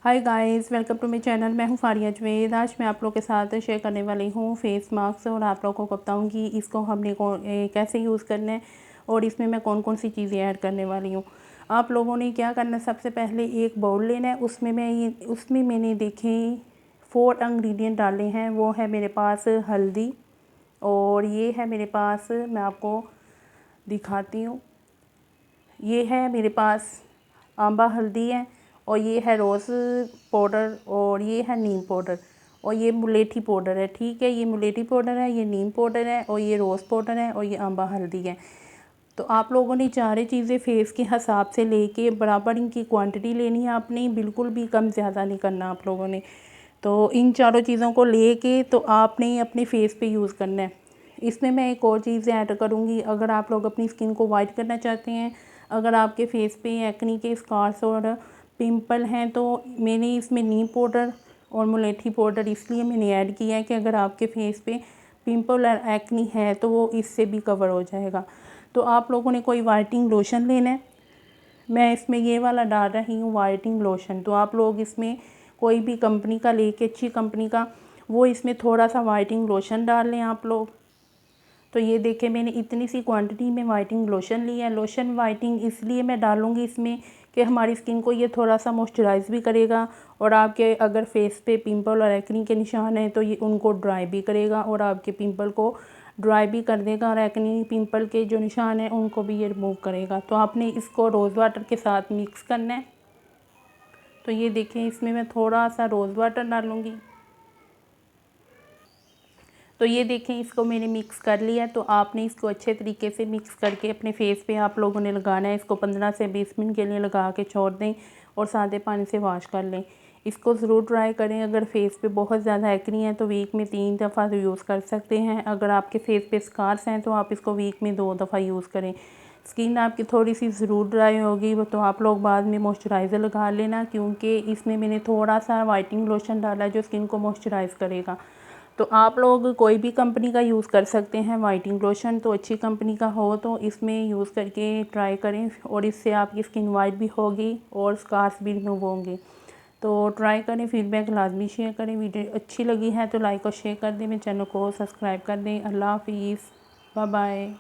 Hi guys, welcome to my channel. मैं हूँ फारिया जवेद। आज मैं आप लोगों के साथ शेयर करने वाली हूँ फेस मास्क और आप लोगों को बताऊँगी इसको हमने कैसे यूज़ करना है और इसमें मैं कौन कौन सी चीज़ें ऐड करने वाली हूँ। आप लोगों ने क्या करना है, सबसे पहले एक बाउल लेना है। उसमें मैंने देखे 4 इंग्रेडिएंट डाले हैं। वो है मेरे पास हल्दी, और ये है मेरे पास, मैं आपको दिखाती हूँ, ये है मेरे पास आंबा हल्दी है, और ये है रोज़ पाउडर, और ये है नीम पाउडर, और ये मुलेठी पाउडर है। ठीक है, ये मुलेठी पाउडर है, ये नीम पाउडर है, और ये रोज़ पाउडर है, और ये आंबा हल्दी है। तो आप लोगों ने सारी चीज़ें फेस के हिसाब से लेके बराबर इनकी क्वांटिटी लेनी है आपने, बिल्कुल भी कम ज़्यादा नहीं करना आप लोगों ने। तो इन चारों चीज़ों को लेके तो आपने अपने फेस पे यूज़ करना है। इसमें मैं एक और चीज़ ऐड करूँगी, अगर आप लोग अपनी स्किन को वाइट करना चाहते हैं, अगर आपके फेस पे एक्ने के स्कार्स और पिंपल हैं, तो मैंने इसमें नीम पाउडर और मुलेठी पाउडर इसलिए मैंने ऐड किया है कि अगर आपके फेस पे पिंपल और एक्ने है तो वो इससे भी कवर हो जाएगा। तो आप लोगों ने कोई वाइटनिंग लोशन लेना है। मैं इसमें ये वाला डाल रही हूँ वाइटनिंग लोशन। तो आप लोग इसमें कोई भी कंपनी का लेके, अच्छी कंपनी का, वो इसमें थोड़ा सा वाइटनिंग लोशन डाल लें आप लोग। तो ये देखें, मैंने इतनी सी क्वांटिटी में वाइटनिंग लोशन लिया है। लोशन वाइटनिंग इसलिए मैं डालूँगी इसमें कि हमारी स्किन को ये थोड़ा सा मॉइस्चराइज भी करेगा, और आपके अगर फेस पे पिंपल और एक्ने के निशान हैं तो ये उनको ड्राई भी करेगा, और आपके पिंपल को ड्राई भी कर देगा, और एक्ने पिंपल के जो निशान हैं उनको भी ये रिमूव करेगा। तो आपने इसको रोज़ वाटर के साथ मिक्स करना है। तो ये देखें, इसमें मैं थोड़ा सा रोज़ वाटर डालूँगी। तो ये देखें, इसको मैंने मिक्स कर लिया। तो आपने इसको अच्छे तरीके से मिक्स करके अपने फेस पे आप लोगों ने लगाना है। इसको 15 से 20 मिनट के लिए लगा के छोड़ दें और सादे पानी से वॉश कर लें। इसको ज़रूर ट्राई करें। अगर फेस पे बहुत ज़्यादा एक्ने है तो वीक में 3 दफ़ा तो यूज़ कर सकते हैं। अगर आपके फेस पे स्कार्स हैं तो आप इसको वीक में 2 दफ़ा यूज़ करें। स्किन आपकी थोड़ी सी ज़रूर ड्राई होगी, वो तो आप लोग बाद में मॉइस्चराइज़र लगा लेना, क्योंकि इसमें मैंने थोड़ा सा वाइटनिंग लोशन डाला है जो स्किन को मॉइस्चराइज़ करेगा। तो आप लोग कोई भी कंपनी का यूज़ कर सकते हैं वाइटनिंग लोशन। तो अच्छी कंपनी का हो तो इसमें यूज़ करके ट्राई करें, और इससे आपकी स्किन वाइट भी होगी और स्कार्स भी रिमूव होंगे। तो ट्राई करें, फीडबैक लाजमी शेयर करें। वीडियो अच्छी लगी है तो लाइक और शेयर कर दें। मेरे चैनल को सब्सक्राइब कर दें। अल्लाह हाफिज़, बाय बाय।